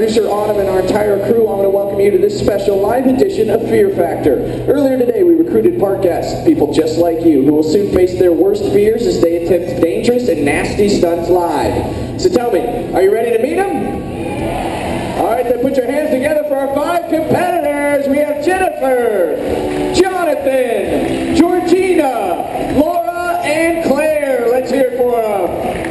producer Autumn and our entire crew, I want to welcome you to this special live edition of Fear Factor. Earlier today, we recruited park guests, people just like you, who will soon face their worst fears as they attempt dangerous and nasty stunts live. So tell me, are you ready to meet them? All right, then put your hands together for our 5 competitors. We have Jennifer, Jonathan, Georgina, Laura, and Claire. Let's hear it for them.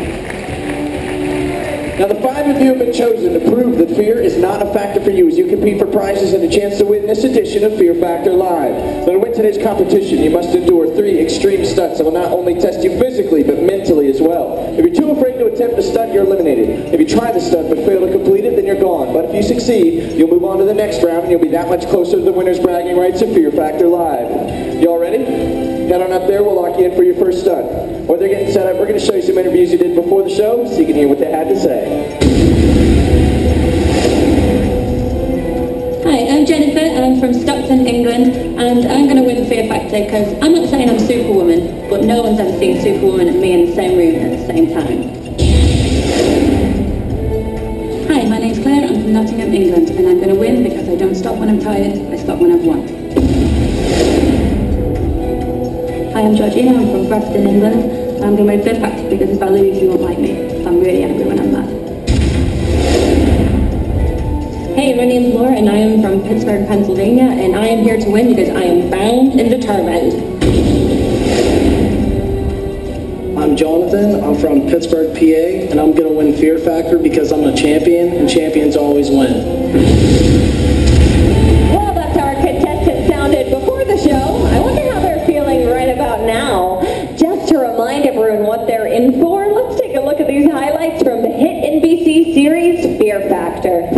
Now the 5 of you have been chosen to prove that fear is not a factor for you as you compete for prizes and a chance to win this edition of Fear Factor Live. Now to win today's competition, you must endure 3 extreme stunts that will not only test you physically, but mentally as well. If you're too afraid to attempt the stunt, you're eliminated. If you try the stunt but fail to complete it, then you're gone. But if you succeed, you'll move on to the next round and you'll be that much closer to the winner's bragging rights of Fear Factor Live. You all ready? Head on up there, we'll lock you in for your first stunt. While they're getting set up, we're going to show you some interviews you did before the show, so you can hear what they had to say. Hi, I'm Jennifer, and I'm from Stockton, England, and I'm going to win Fear Factor because I'm not saying I'm Superwoman, but no one's ever seen Superwoman and me in the same room at the same time. Hi, my name's Claire, I'm from Nottingham, England, and I'm going to win because I don't stop when I'm tired, I stop when I've won. Hi, I'm Georgina, I'm from Bradford, England, and I'm going to win Fear Factor because if I lose, you won't like me. I'm really angry when I'm mad. Hey, my name's Laura, and I am from Pittsburgh, Pennsylvania, and I am here to win because I am bound and determined. I'm Jonathan, I'm from Pittsburgh, PA, and I'm going to win Fear Factor because I'm a champion, and champions always win. Well, that's how our contestants sounded before the show. I wonder how they're feeling right about now. Just to remind everyone what they're in for, let's take a look at these highlights from the hit NBC series, Fear Factor.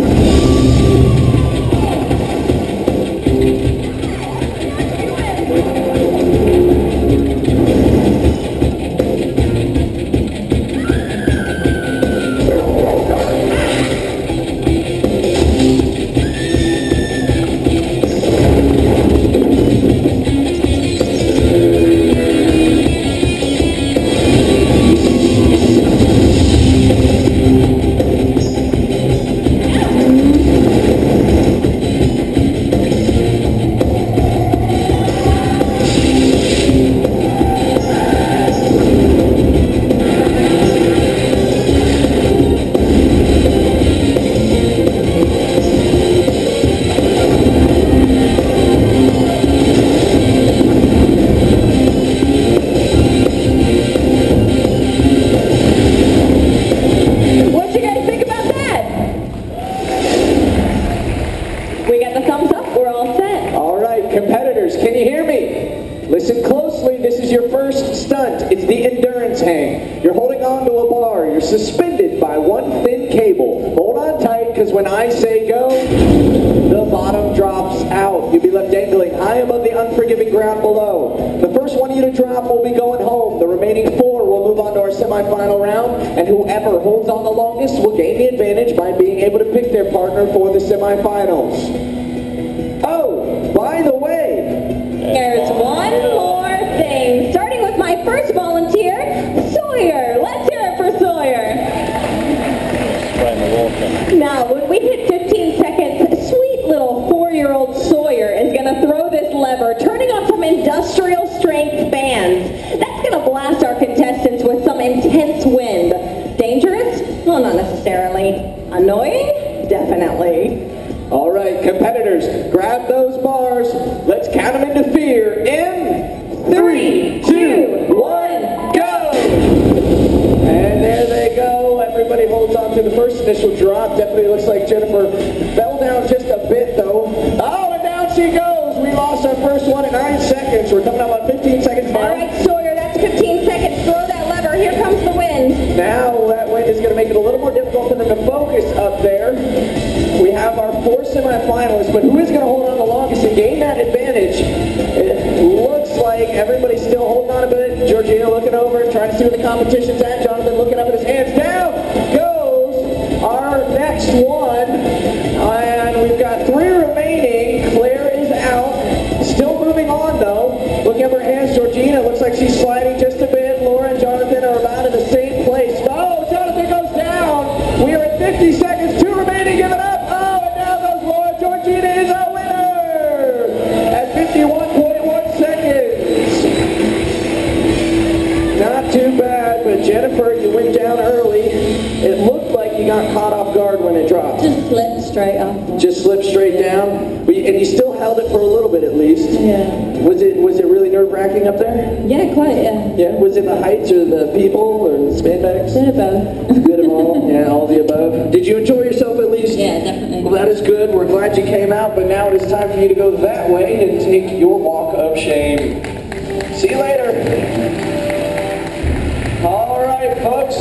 Listen closely, this is your first stunt. It's the endurance hang. You're holding on to a bar. You're suspended by one thin cable. Hold on tight, because when I say go, the bottom drops out. You'll be left dangling high above the unforgiving ground below. The first one of you to drop will be going home. The remaining 4 will move on to our semifinal round, and whoever holds on the longest will gain the advantage by being able to pick their partner for the semifinals. Oh, by the way, there's one more thing. Starting with my first volunteer, Sawyer. Let's hear it for Sawyer. Now, when we hit 15 seconds, sweet little 4-year-old Sawyer is going to throw this lever, turning on some industrial strength fans. That's going to blast our contestants with some intense wind. Dangerous? Well, not necessarily. Annoying? Definitely. All right, competitors, grab those bars. Let's count them into fear in 3, 2, 1, go! And there they go. Everybody holds on to the first initial drop. Definitely looks like Jennifer fell down just a bit, though. Oh, and down she goes. We lost our first one in 9 seconds. We're coming up on 15 seconds now. All right, Sawyer, that's 15 seconds. Throw that lever. Here comes the wind. Now that wind is going to make it a little more difficult for them to focus up there. We have our 4 semifinalists, but who is going to hold on the longest and gain that advantage? It looks like everybody's still holding on a bit. Georgina looking over, trying to see where the competition's at. Jonathan looking up at his hands. Down goes our next one. And we've got 3 remaining. Claire is out. Still moving on, though. Looking up her hands, Georgina looks like she's sliding just a bit. Laura and Jonathan are about in the same place. Oh, Jonathan goes down. We are at 50 seconds. 2 remaining. Give it up. straight down. And you still held it for a little bit at least. Yeah. Was it really nerve-wracking up there? Yeah, quite, yeah. Yeah. Was it the heights or the people or the spandex? Bit of both. Bit of all. Yeah, all the above. Did you enjoy yourself at least? Yeah, definitely. Well, that is good. We're glad you came out, but now it is time for you to go that way and take your walk of shame. See you later. All right, folks.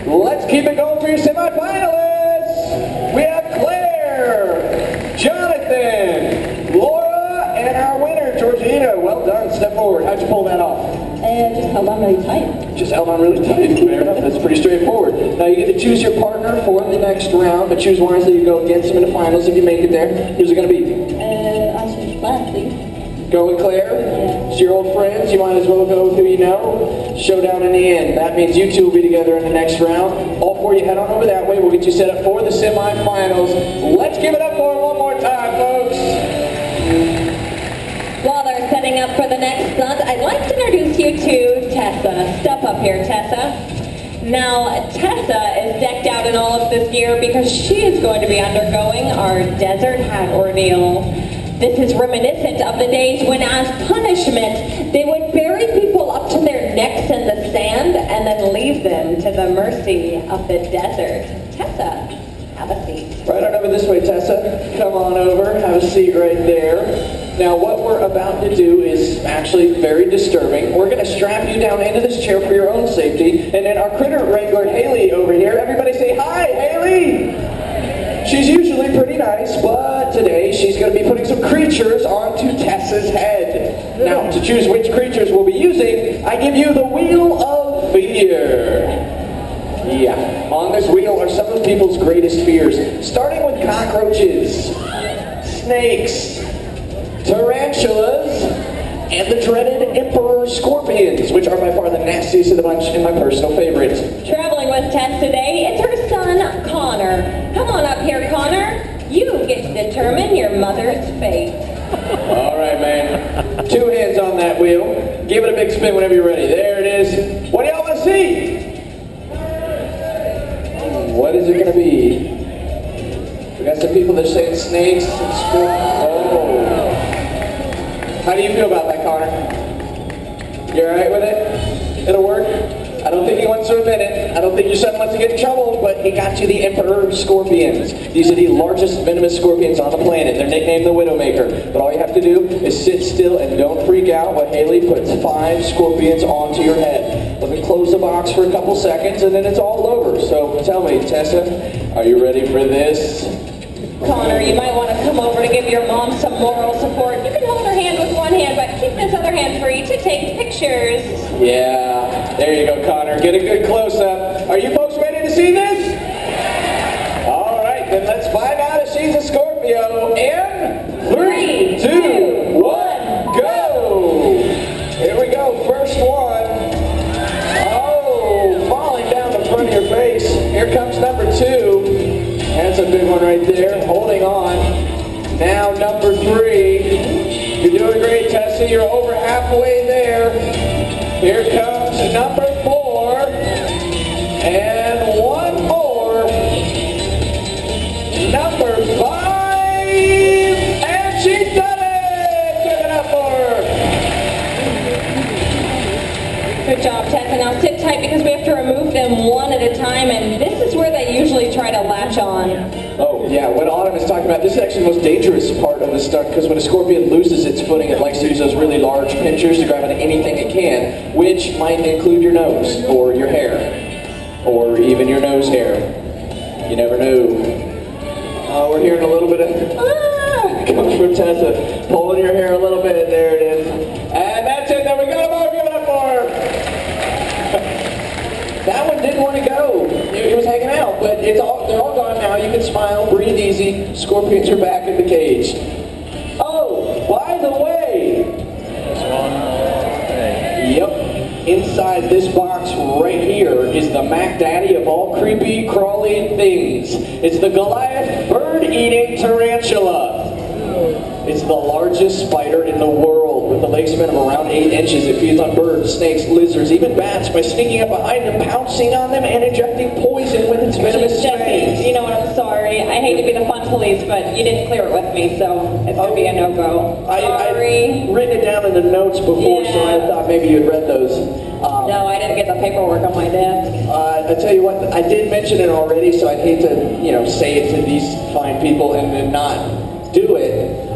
Let's keep it going for your semifinalists. We have Claire, Jonathan, Laura, and our winner, Georgina. Well done. Step forward. How'd you pull that off? Just held on really tight. Just held on really tight. Fair enough. That's pretty straightforward. Now you get to choose your partner for the next round, but choose wisely. You go against them in the finals if you make it there. Who's it going to be? I should Claire, please. Go with Claire? Yeah. It's your old friends. You might as well go with who you know. Showdown in the end. That means you two will be together in the next round. All four of you head on over that way. We'll get you set up for the semifinals. Let's give it up for them one more time, folks. While they're setting up for the next stunt, I'd like to introduce you to Tessa. Step up here, Tessa. Now, Tessa is decked out in all of this gear because she is going to be undergoing our desert hat ordeal. This is reminiscent of the days when, as punishment, they would bury people up to their necks in the sand and then leave them to the mercy of the desert. Tessa, have a seat. Right on over this way, Tessa. Come on over. Have a seat right there. Now, what we're about to do is actually very disturbing. We're going to strap you down into this chair for your own safety. And then our critter wrangler, Haley, over here. Everybody say hi, Haley! She's usually pretty nice, but today she's going to be putting some creatures onto Tessa's head. Now, to choose which creatures we'll be using, I give you the Wheel of Fear. Yeah, on this wheel are some of people's greatest fears, starting with cockroaches, snakes, tarantulas, and the dreaded emperor scorpions, which are by far the nastiest of the bunch and my personal favorites. Traveling with Tess today is her son, Connor. Come on up here, Connor. You get to determine your mother's fate. All right, man. 2 hands on that wheel. Give it a big spin whenever you're ready. There it is. What do y'all want to see? What is it going to be? We got some people that are saying snakes and oh. How do you feel about that, Connor? You alright with it? It'll work? I don't think he wants to admit it. I don't think your son wants to get in trouble, but he got you the Emperor Scorpions. These are the largest venomous scorpions on the planet. They're nicknamed the Widowmaker. But all you have to do is sit still and don't freak out while Haley puts 5 scorpions onto your head. Let me close the box for a couple seconds and then it's all over. So tell me, Tessa, are you ready for this? Connor, you might want to come over to give your mom some moral support. You can hold her hand with one hand, but keep this other hand free to take pictures. Yeah, there you go, Connor. Get a good close-up. Are you folks ready to see this? All right, then let's find out if she's a Scorpio in 3, 2, 1, go! Here we go, first one. Oh, falling down the front of your face. Here comes number 2. That's a big one right there, holding on. Now number 3. You're doing great, Tessa. You're over halfway there. Here comes number 4. And one more. Number 5. And she's done it! Give it up for her. Good job, Tessa. Now sit tight because we have to remove them one at a time, and this is where they usually try to latch on. Oh, yeah, what Autumn is talking about, this is actually the most dangerous part of the stunt, because when a scorpion loses its footing, it likes to use those really large pinchers to grab onto anything it can, which might include your nose, or your hair, or even your nose hair. You never know. We're hearing a little bit of, comes from Tessa, pulling your hair a little bit, there it is. And that's it, there we go, give it up for her. That one didn't want to go. It was hanging out, but they're all gone now. You can smile, breathe easy. Scorpions are back in the cage. Oh, by the way. Yep. Inside this box right here is the Mac Daddy of all creepy, crawly things. It's the Goliath bird-eating tarantula. It's the largest spider in the world with a wingspan of around 8 inches. It feeds on birds, snakes, lizards, even bats by sneaking up behind them, pouncing on them, and injecting poison with its venomous fangs. You know what, I'm sorry. I hate to be the fun police, but you didn't clear it with me, so it's going to be a no-go. I'd written it down in the notes before, so I thought maybe you'd read those. No, I didn't get the paperwork on my desk. I tell you what, I did mention it already, so I'd hate to, say it to these fine people and then not do it.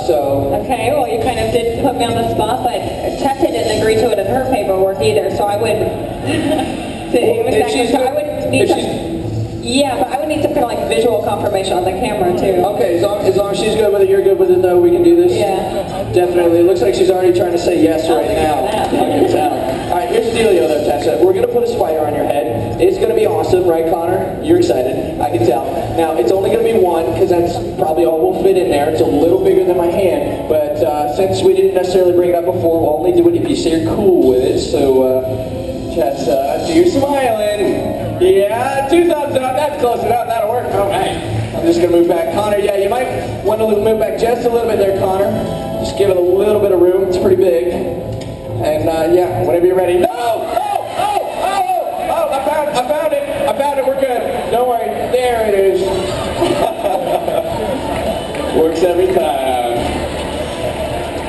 Okay, well, you kind of did put me on the spot, but Tessa didn't agree to it in her paperwork either, so I would... Yeah, but I would need some kind of like visual confirmation on the camera too. Okay, as long as she's good with it, you're good with it, though, we can do this? Yeah. Definitely. It looks like she's already trying to say yes right now. I can tell. All right, here's the dealio though, Tessa. We're going to put a spider on your head. It's going to be awesome, right, Connor? You're excited. I can tell. Now, it's only going to be one, because that's probably all we'll fit in there. It's a little bigger than my hand, but since we didn't necessarily bring it up before, we'll only do it if you say you're cool with it. So, Tessa, you're smiling. Yeah, 2 thumbs up. That's close enough. That'll work. All right. I'm just going to move back. Connor, yeah, you might want to move back just a little bit there, Connor. Just give it a little bit of room. It's pretty big. And, yeah, whenever you're ready. No! Oh, I found it. We're good. Don't worry. There it is. Works every time.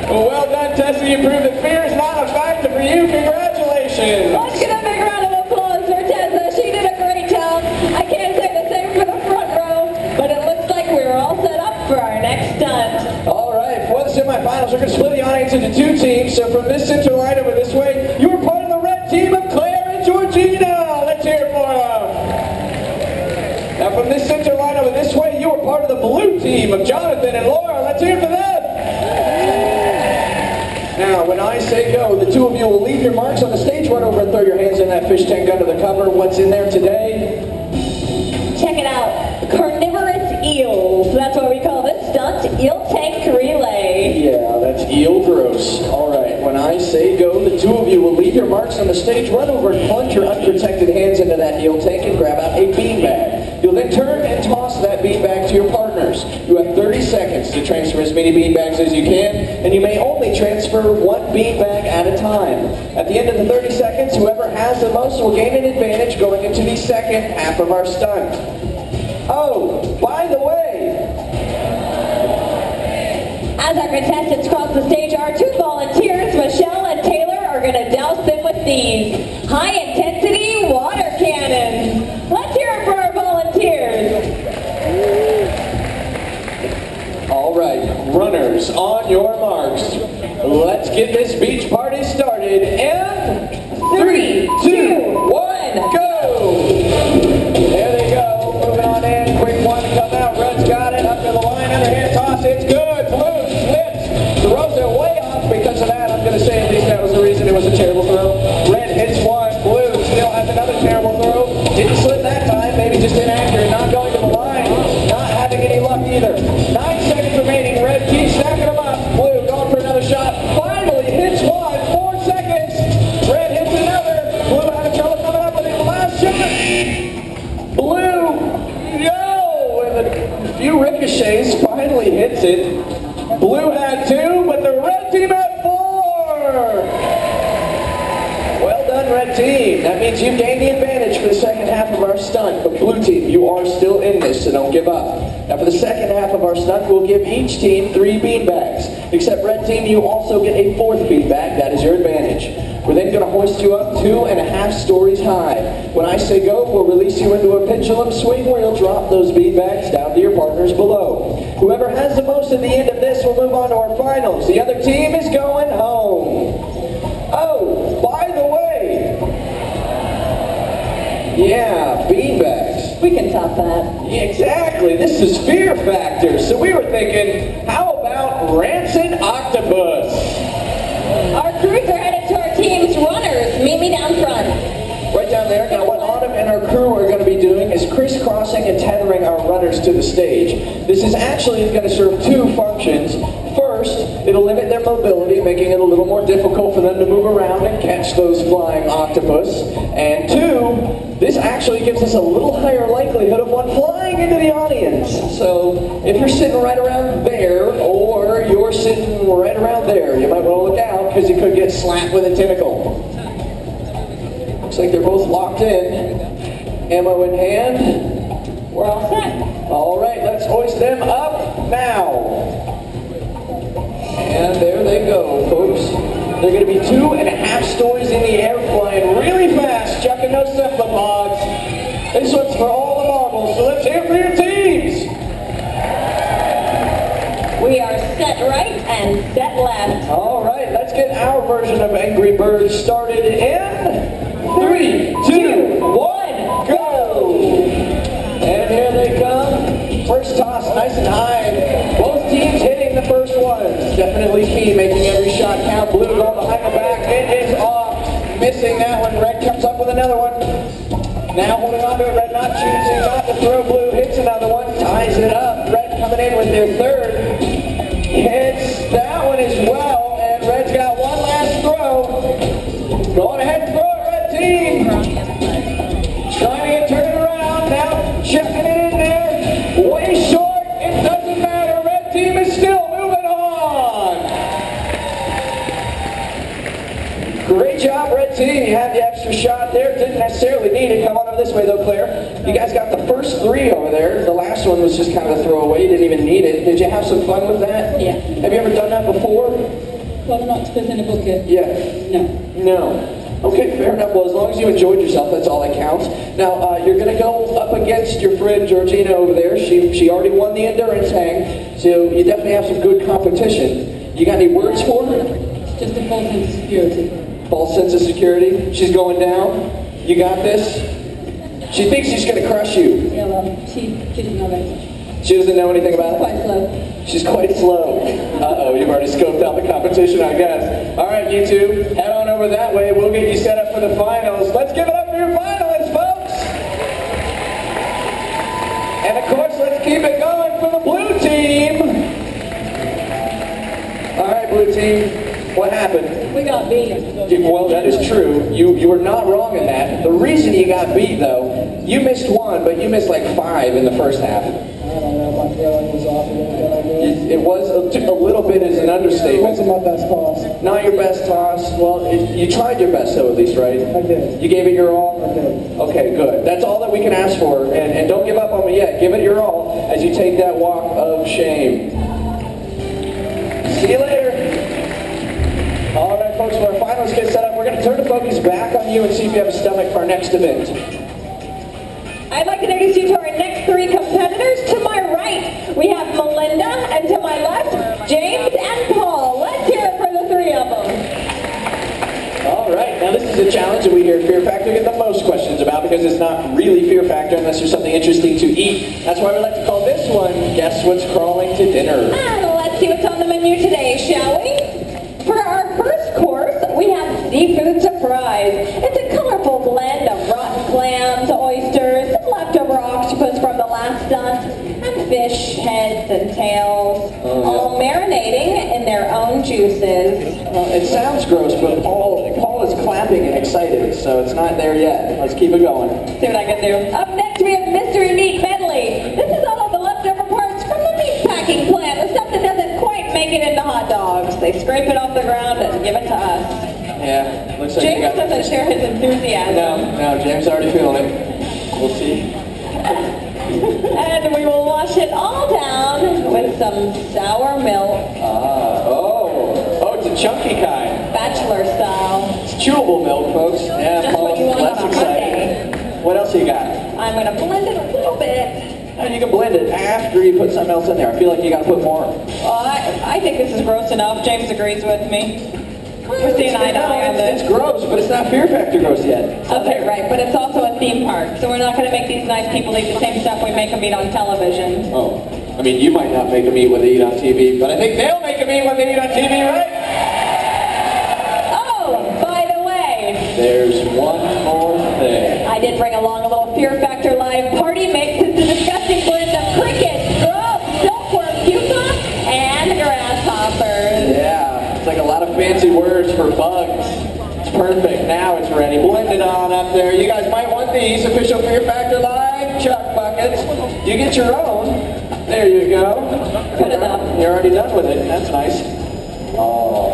Well done, Tessa. You proved that fear is not a factor for you. Congratulations. Let's get a big round of applause for Tessa. She did a great job. I can't say the same for the front row, but it looks like we're all set up for our next stunt. All right, for the semifinals, we're going to split the audience into 2 teams. So from this center line over this way, you were part of the red team of Claire and Georgina. Let's hear it for them. Now from this center line over this way, you were part of the blue team of Jonathan and Laura. Let's hear it for them. Now, when I say go, the 2 of you will leave your marks on the stage. Run over and throw your hands in that fish tank under the cover. What's in there today? Check it out. Carnivorous eels. That's what we call this stunt. Eel tank relay. Yeah, that's eel gross. All right, when I say go, the 2 of you will leave your marks on the stage. Run over and plunge your unprotected hands into that eel tank and grab out a beanbag. You'll then turn and toss that beanbag to your partners. You have 30 seconds to transfer as many beanbags as you can, and you may only transfer 1 beanbag at a time. At the end of the 30 seconds, whoever has the most will gain an advantage going into the second half of our stunt. Oh, by the way, as our contestants cross the stage, our 2 volunteers, Michelle and Taylor, are going to douse them with these high-intensity water cannons. Let's hear it for our volunteers. All right, runners, on your marks. Let's get this beach party started. And 3, 2, 1, go! There they go. Moving on in. Quick one to come out. Red's got it. Up to the line. Underhand toss. It's good. Blue slips. Throws it way off. Because of that, I'm going to say at least that was the reason it was a terrible throw. Red hits one. Blue still has another terrible throw. Didn't slip that time. Maybe just inaccurate. Not going to the line. Not having any luck either. 9 seconds remaining. Red keeps stacking them up. Blue going for another shot. Finally hits one. 4 seconds. Red hits another. Blue having trouble coming up with his last shot. Blue, no! And a few ricochets finally hits it. Blue had 2, but the red team had 4. Well done, red team. That means you've gained the advantage for the second half of our stunt. But blue team, you are still in this, so don't give up. Now for the second half of our stunt, we'll give each team 3 beanbags. Except red team, you also get a 4th beanbag. That is your advantage. We're then going to hoist you up 2.5 stories high. When I say go, we'll release you into a pendulum swing where you'll drop those beanbags down to your partners below. Whoever has the most at the end of this will move on to our finals. The other team is going home. Oh, by the way, yeah, beanbags. We can top that. Yeah, exactly. This is Fear Factor. So we were thinking, how about Rancid Octopus? Our crews are headed to our team's runners. Meet me down front. Right down there. Now what Autumn and our crew are going to be doing is crisscrossing and tethering our runners to the stage. This is actually going to serve 2 functions. First, it'll limit their mobility, making it a little more difficult for them to move around and catch those flying octopus. And 2, this actually gives us a little higher likelihood of one flying into the audience. So if you're sitting right around there, or you're sitting right around there, you might want to look out because you could get slapped with a tentacle. Looks like they're both locked in. Ammo in hand. We're all set. All right, let's hoist them up now. And there they go, folks. They're going to be 2.5 stories in the air, flying really fast, chucking those cephalopods. This one's for all the marbles, so let's hear for your teams. We are set right and set left. All right, let's get our version of Angry Birds started in 3, 2, 1, go! And here they come. First toss, nice and high. Both teams hitting the first ones. Definitely key, making every shot count. Blue going behind the back. It is off. Missing that one. Red comes up with another one. Now holding on to it. Red not choosing not to throw. Blue hits another one. Ties it up. Red coming in with their third. Hits that one as well. And Red's got one last throw. Going ahead and throw it, Red team. Trying to get turned around. Now checking it in there. Way short. It doesn't matter. Red team is still moving on. Great job, Red team. You had the extra shot there. Didn't necessarily need it. Come on over this way, though, Claire. You guys got the first 3 over there. The last one was just kind of a throwaway. You didn't even need it. Did you have some fun with that? Yeah. Have you ever done that before? Well, not to put in a bucket. Yeah. No. No. Okay, fair enough. Well, as long as you enjoyed yourself, that's all that counts. Now, you're going to go up against your friend Georgina over there. She already won the endurance hang, so you definitely have some good competition. You got any words for her? It's just a false sense of security. False sense of security. She's going down. You got this. She thinks she's going to crush you. Yeah, well, she doesn't know very much. She doesn't know anything about it? Quite slow. She's quite slow. Uh-oh, you've already scoped out the competition, I guess. All right, you two, head on over that way. We'll get you set up for the finals. Let's give it up for your finalists, folks. And of course, let's keep it going for the blue team. All right, blue team. What happened? We got beat. Well, that is true. You were not wrong in that. The reason you got beat, though, you missed 1, but you missed like 5 in the first half. I don't know, my throwing was off a little bit, I guess. It was a little bit is an It understatement. wasn't my best toss. Not your best toss. Well, you tried your best, though, at least, right? I did. You gave it your all? I did. Okay, good. That's all that we can ask for. And don't give up on me yet. Give it your all as you take that walk of shame. See you later. All right, folks, for our finals get set up, we're going to turn the focus back on you and see if you have a stomach for our next event. I'd like to introduce you to our next 3 competitors. To my right, we have Melinda, and to my left, James and Paul. Let's hear it for the 3 of them. All right, now this is a challenge that we here at Fear Factor get the most questions about because it's not really Fear Factor unless there's something interesting to eat. That's why we like to call this one, Guess What's Crawling to Dinner. And let's see what's on the menu today, shall we? For our first course, we have Seafood Surprise. It's a colorful blend of rotten clams, oysters, some leftover octopus from the last stunt, and fish heads and tails, all marinating in their own juices. It sounds gross, but Paul is clapping and excited, so it's not there yet. Let's keep it going. See what I can do. Up next, we have Mystery Meat Medley. This is all of the leftover parts from the meat packing plant, the stuff that doesn't quite make it into hot dogs. They scrape it off the ground and give it to us. Yeah, looks like you James got... doesn't share his enthusiasm. No, James already feeling it. We'll see. And we will wash it all down with some sour milk, Oh, it's a chunky kind. bachelor style. It's chewable milk, folks. Yeah, Just what you want less on a exciting. What else you got? I'm going to blend it a little bit. And you can blend it after you put something else in there. I feel like you got to put more. I think this is gross enough. James agrees with me. We're seeing eye to eye on this. It's gross, but it's not Fear Factor gross yet. Okay, right, but it's also a theme park, so we're not going to make these nice people eat the same stuff we make them eat on television. Oh, I mean, you might not make them eat what they eat on TV, but I think they'll make them eat what they eat on TV, right? Oh, by the way, There's one more thing. I did bring along a little Fear Factor Live party mix. It's a disgusting blend of crickets, grubs, silkworm, pupa, and grasshoppers. Yeah, it's like a lot of fancy words for bugs. It's perfect. Now it's ready. Blend it on up there. You guys might want these official Fear Factor Live chuck buckets. You get your own. There you go. Put it up. You're already done with it. That's nice. Oh,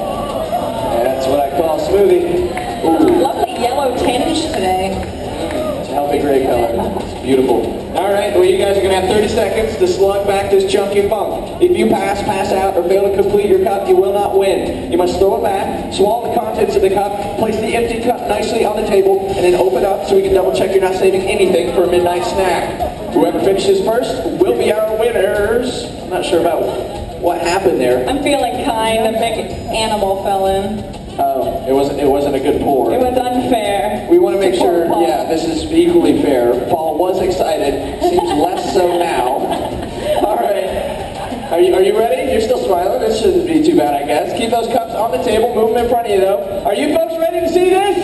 that's what I call a smoothie. Ooh, Lovely yellow tinge today. it's a healthy gray color. It's beautiful. All right, well, you guys are going to have 30 seconds to slug back this chunky funk. If you pass out, or fail to complete your cup, you will not win. You must throw it back, swallow the contents of the cup, place the empty cup nicely on the table, and then open up so we can double check you're not saving anything for a midnight snack. Whoever finishes first will be our winners. I'm not sure about what happened there. I'm feeling kind. A big animal fell in. Oh, it wasn't a good pour. It was unfair. We want to make sure, Paul. yeah, this is equally fair. Paul was excited, seems less so now. All right, are you ready? You're still smiling. This shouldn't be too bad, I guess. Keep those cups on the table, move them in front of you, though. Are you folks ready to see this?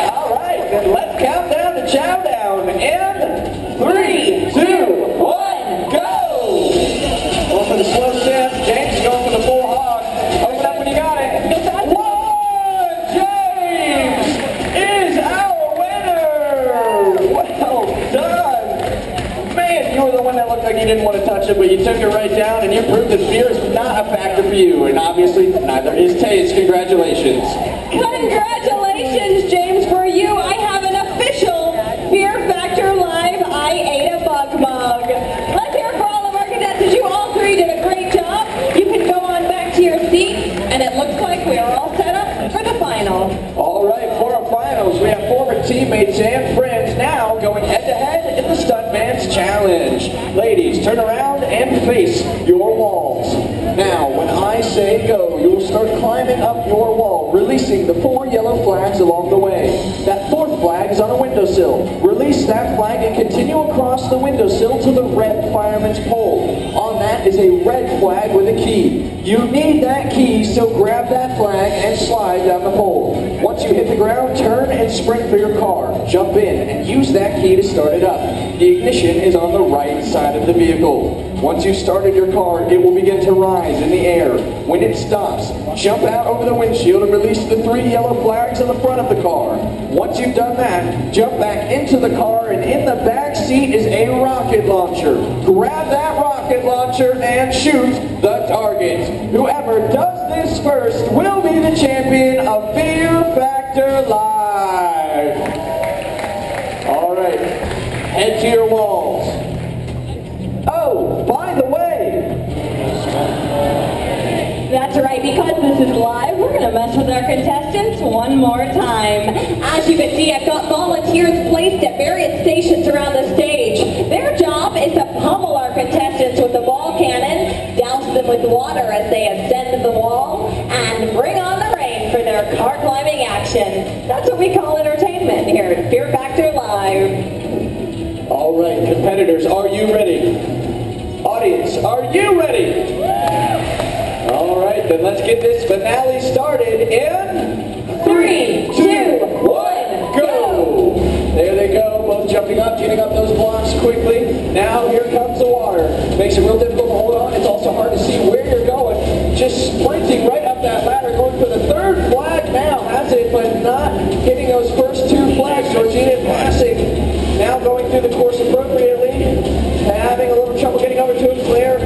All right, then let's count down to chow down. In 3, 2, 1, go! Going for the slow step. James is going for the full hog. Open up when you got it. James is our winner! Well done! Man, you were the one that looked like you didn't want to touch it, but you took it right down, and you proved that fear is not a factor for you, and obviously neither is taste. Congratulations. Congratulations, James. For you, I have an official Fear Factor Live I Ate a Bug mug. Let's hear it for all of our contestants. You all three did a great job. You can go on back to your seats, and it looks like we are all set up for the final. All right, for our finals, we have former teammates and friends now going head-to-head in the Stuntman's Challenge. Ladies, turn around and face your walls. Now, when I say go, you'll start climbing up your wall, releasing the 4 yellow flags along the way. That 4th flag is on a windowsill. Release that flag and continue across the windowsill to the red fireman's pole. On that is a red flag with a key. You need that key, so grab that flag and slide down the pole. Once you hit the ground, turn and sprint for your car. Jump in and use that key to start it up. The ignition is on the right side of the vehicle. Once you've started your car, it will begin to rise in the air. When it stops, jump out over the windshield and release the 3 yellow flags on the front of the car. Once you've done that, jump back into the car, and in the back seat is a rocket launcher. Grab that rocket launcher and shoot the target. Whoever does this first will be the champion of Fear Factor Live. All right, head to your walls. Oh, by the way, That's right, because this is live, we're going to mess with our contestants one more time. As you can see, I've got volunteers placed at various stations around the stage. Their job is to pummel our contestants with the ball cannon, douse them with water as they ascend the wall, and bring on the rain for their car climbing action. That's what we call entertainment here at Fear Factor Live. all right, competitors, are you ready? Audience, are you ready? All right, then let's get this finale started in 3, 2, 1, go! There they go, both jumping up, getting up those blocks quickly. Now here comes the water. Makes it real difficult to hold on. It's also hard to see where you're going. Just sprinting right up that ladder, going for the 3rd flag now. Has it, but not hitting those first 2 flags. Georgina passing. Now going through the course appropriately. Having a little trouble getting over to it. Claire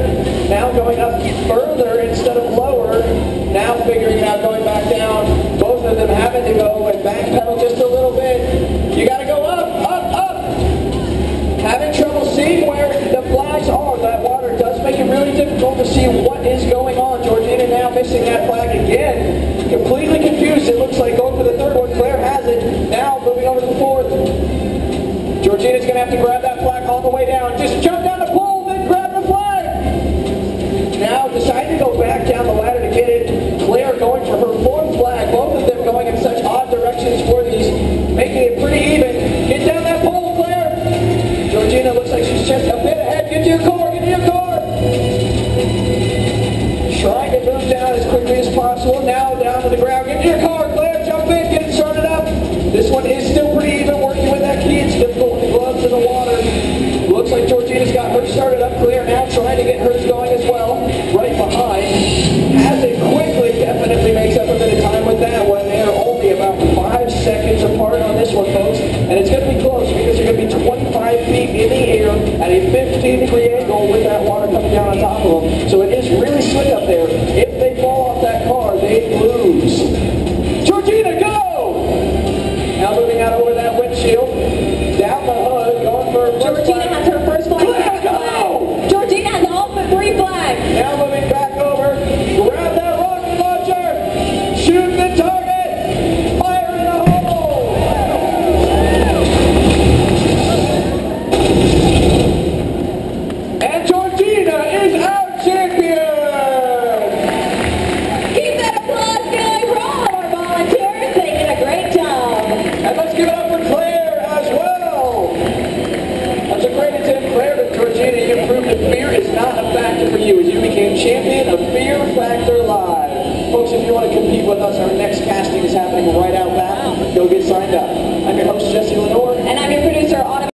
now going up further instead of lower. Now figuring out going back down. Both of them having to go and backpedal just a little bit. You got to go up, up, up. Having trouble seeing where the flags are. That water does make it really difficult to see what is going on. Georgina now missing that flag again. Completely confused. It looks like going for the 3rd one. Claire has it. Now moving over to the 4th. Georgina's going to have to grab that flag all the way down. Just jump down the pole, then grab the flag. Now deciding to go back down the ladder to get it. Claire going for her 4th flag. Both of them going in such odd directions for these, making it pretty even. Get down that pole, Claire. Georgina looks like she's just a bit ahead. Get to your car, get to your car. Trying to move down as quickly as possible. Now down to the ground. Get to your car, Claire. Jump in, get it started up. This one is still pretty even, working with that key. It's difficult with the gloves in the water. Looks like Georgina's got hers started up. Claire now trying to get hers going as well. Right behind. Has it quickly. Definitely makes up a bit of time with that one. They're only about 5 seconds apart on this one, folks. And it's going to be close because you're going to be 25 feet in the air at a 15-degree angle with that water coming down on top of them. So it is really slick up there. If they fall off that car, they lose. with us. Our next casting is happening right